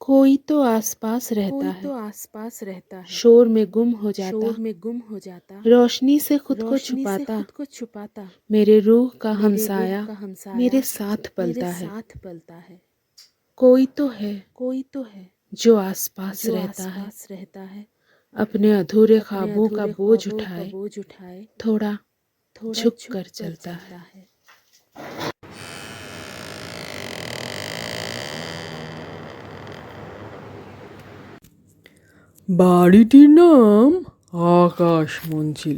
कोई तो आसपास रहता है, शोर में गुम हो जाता, रोशनी से खुद को छुपाता, मेरे रूह का हमसाया मेरे साथ पलता है। कोई तो है जो आसपास रहता है, अपने अधूरे ख्वाबों का बोझ उठाए, थोड़ा झुक कर चलता है। বাড়িটির নাম আকাশ মঞ্জিল।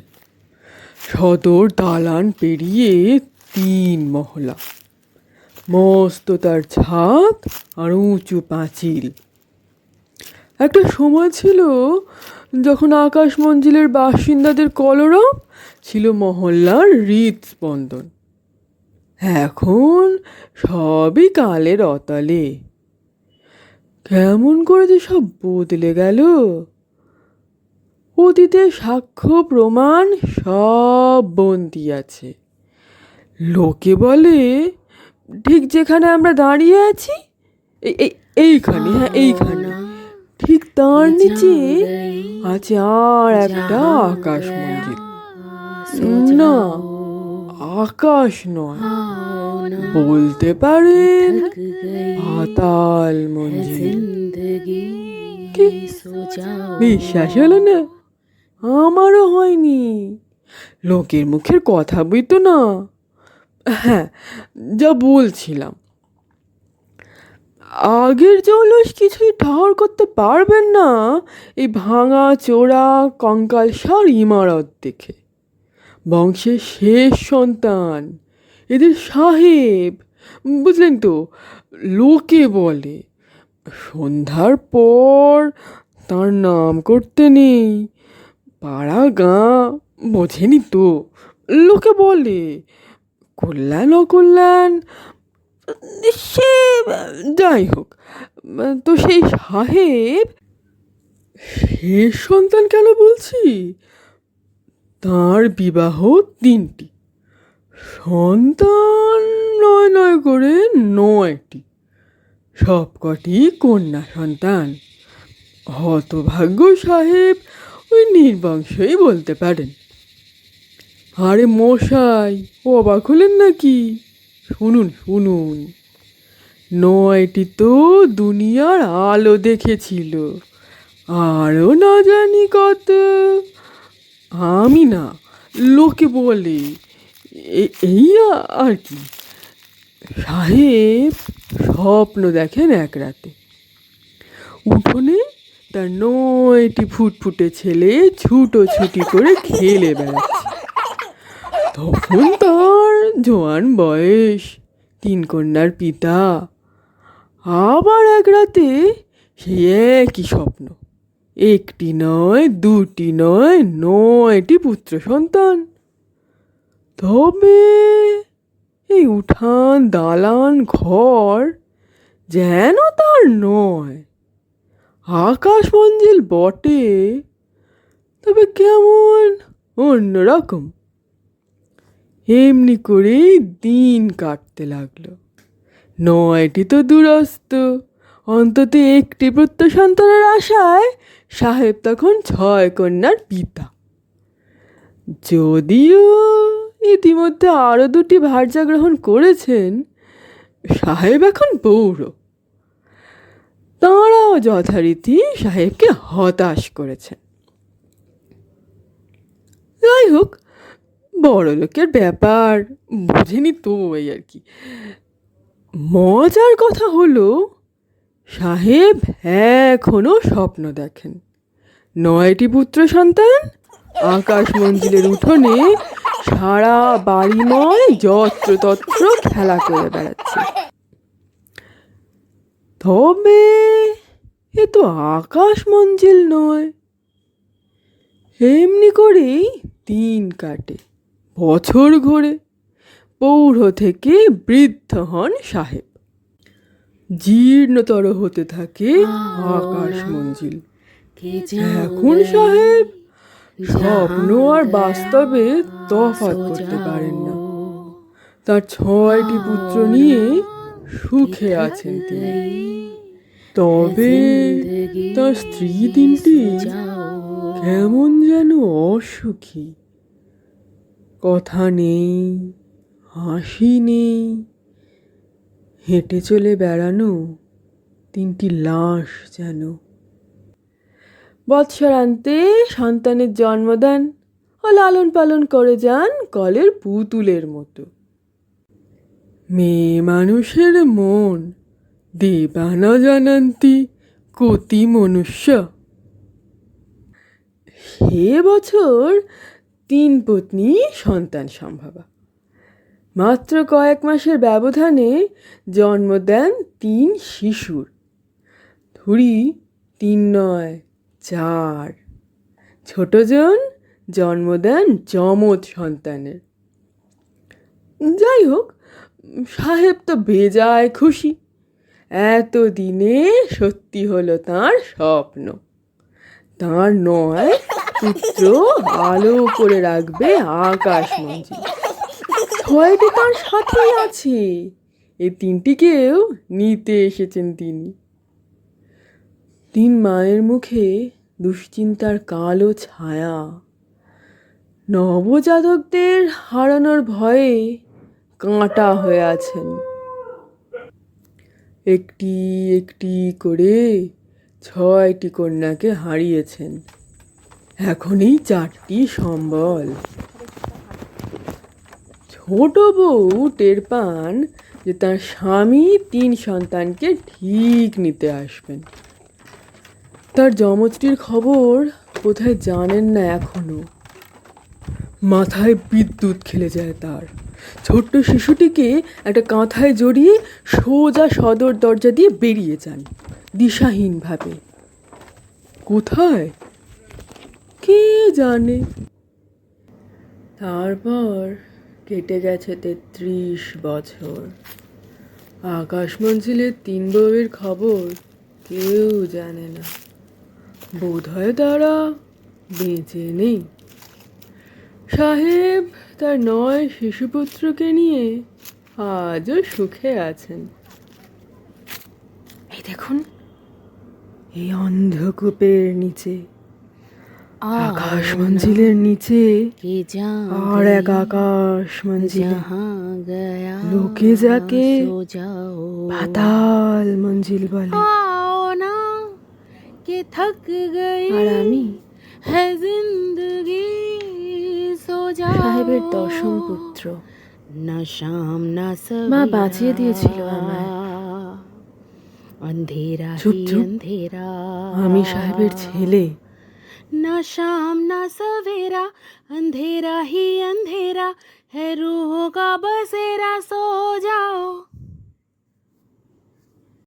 সদর দালান পেরিয়ে 3 মহলা, মস্ত তার ছাদ আর উঁচু পাঁচিল। একটা সময় ছিল যখন আকাশ মঞ্জিলের বাসিন্দাদের কলরব ছিল মহল্লার হৃদস্পন্দন। এখন সবই কালের অতলে। কেমন করে যে সব বদলে গেল! অতীতে সাক্ষ্য প্রমাণ সব বন্দী আছে। লোকে বলে, ঠিক যেখানে আমরা দাঁড়িয়ে আছি এইখানে, এইখানে, ঠিক তার নিচে আছে আর একটা আকাশ মঞ্জিল। না, আকাশ নয়, বলতে পারেন পাতাল মঞ্জিল। কি বিশ্বাস হলো না? আমারও হয়নি। লোকের মুখের কথা বইতো না। হ্যাঁ, যা বলছিলাম, আগের জৌলুস কিছুই ঠাহর করতে পারবেন না এই ভাঙা চোরা কঙ্কালসার ইমারত দেখে। বংশের শেষ সন্তান, এদের সাহেব, বুঝলেন তো? লোকে বলে সন্ধ্যার পর তার নাম করতে নেই। পাড়া গাঁ বোঝেনি তো, লোকে বলে কল্যাণ অকল্যাণ, সে যাই হোক। তো সেই সাহেব শেষ সন্তান কেন বলছি? তার বিবাহ 3টি, সন্তান নয় করে 9টি, সবকটি কন্যা সন্তান। হতভাগ্য সাহেব ওই নির্বংশই বলতে পারেন। আরে মশাই, অবাক হলেন নাকি? শুনুন শুনুন, 9টি তো দুনিয়ার আলো দেখেছিল, আরও না জানি কত। আমি না, লোকে বলে। এই আর কি। সাহেব স্বপ্ন দেখেন এক রাতে, উঠোনে তার 9টি ফুটফুটে ছেলে ছুটোছুটি করে খেলে বেড়াচ্ছে। তখন তার জোয়ান বয়স, 3 কন্যার পিতা। আবার এক রাতে সে একই স্বপ্ন, 1টি নয়, 2টি নয়, 9টি পুত্র সন্তান। তবে এই উঠান দালান ঘর যেন তার নয়। আকাশ মঞ্জিল বটে, তবে কেমন অন্যরকম। এমনি করেই দিন কাটতে লাগলো। 9টি তো দূরস্থ, অন্তত 1টি পুত্র সন্তানের আশায় সাহেব তখন 6 কন্যার পিতা। যদিও ইতিমধ্যে আরও 2টি ভার্যা গ্রহণ করেছেন, সাহেব এখন পৌর। তাঁরাও যথারীতি সাহেবকে হতাশ করেছেন। যাই হোক, বড় লোকের ব্যাপার, বোঝেনি তো, এই আর কি। মজার কথা হলো, সাহেব এখনো স্বপ্ন দেখেন। 9টি পুত্র সন্তান আকাশ মঞ্জিলের উঠোনে সারা বাড়িময় যত্রতত্র খেলা করে বেড়াচ্ছে। তবে এ তো আকাশ মঞ্জিল নয়। এমনি করেই দিন কাটে, বছর ঘোরে। পৌর থেকে বৃদ্ধ হন সাহেব। জীর্ণতর হতে থাকে আকাশ মঞ্জিল। এখন সাহেব স্বপ্ন আর বাস্তবে তফাৎ করতে পারেন না। তার 6টি পুত্র নিয়ে সুখে আছেন তিনি। তবে তার স্ত্রী তিনটি কেমন যেন অসুখী, কথা নেই, হাসি নেই, হেঁটে চলে বেড়ানো তিনটি লাশ যেন। বৎসরান্তে সন্তানের জন্ম দেন ও লালন পালন করে যান কলের পুতুলের মতো। মেয়ে মানুষের মন দেবা না জানান্তি কতি মনুষ্য। সে বছর 3 পত্নী সন্তান সম্ভবা। মাত্র কয়েক মাসের ব্যবধানে জন্ম দেন 3 শিশুর। ধুরি 3 নয় 4। ছোটজন জন্ম দেন যমজ সন্তানের। যাই হোক, সাহেব তো বেজায় খুশি। এতদিনে সত্যি হলো তাঁর স্বপ্ন। তাঁর 9 পুত্র আলো করে রাখবে আকাশ মঞ্জিল। 6টি তাঁর সাথেই আছে, এই 3টিকেও নিতে এসেছেন তিনি। 3 মায়ের মুখে দুশ্চিন্তার কালো ছায়া। নবজাতকদের হারানোর ভয়ে কাঁটা হয়ে আছেন। একটি একটি করে 6টি কন্যাকে হারিয়েছেন। এখনই 4টি সম্বল। ছোট বউ টের পান যে তার স্বামী 3 সন্তানকে ঠিক নিতে আসবেন। তার যমজটির খবর কোথায় জানেন না এখনো। মাথায় বিদ্যুৎ খেলে যায় তার। ছোট্ট শিশুটিকে একটা কাঁথায় জড়িয়ে সোজা সদর দরজা দিয়ে বেরিয়ে যান দিশাহীনভাবে। কোথায় কে জানে। তারপর কেটে গেছে 33 বছর। আকাশ মঞ্জিলের 3 বউয়ের খবর কেউ জানে না। বোধহয় তারা বেঁচে নেই। সাহেব তার 9 শিশুপুত্রকে নিয়ে আজও সুখে আছেন। এই দেখুন, এই অন্ধকূপের নিচে, আকাশ মঞ্জিলের নিচে আর এক আকাশ মঞ্জিল, লোকে যাকে পাতাল মঞ্জিল বলে। আর আমি সাহেবের 10ম পুত্র। মা বাঁচিয়ে দিয়েছিল আমায়। চুপ চুপ, আমি সাহেবের ছেলে। ना शाम ना सवेरा अंधेरा ही अंधेरा है रूहों का बसेरा। सो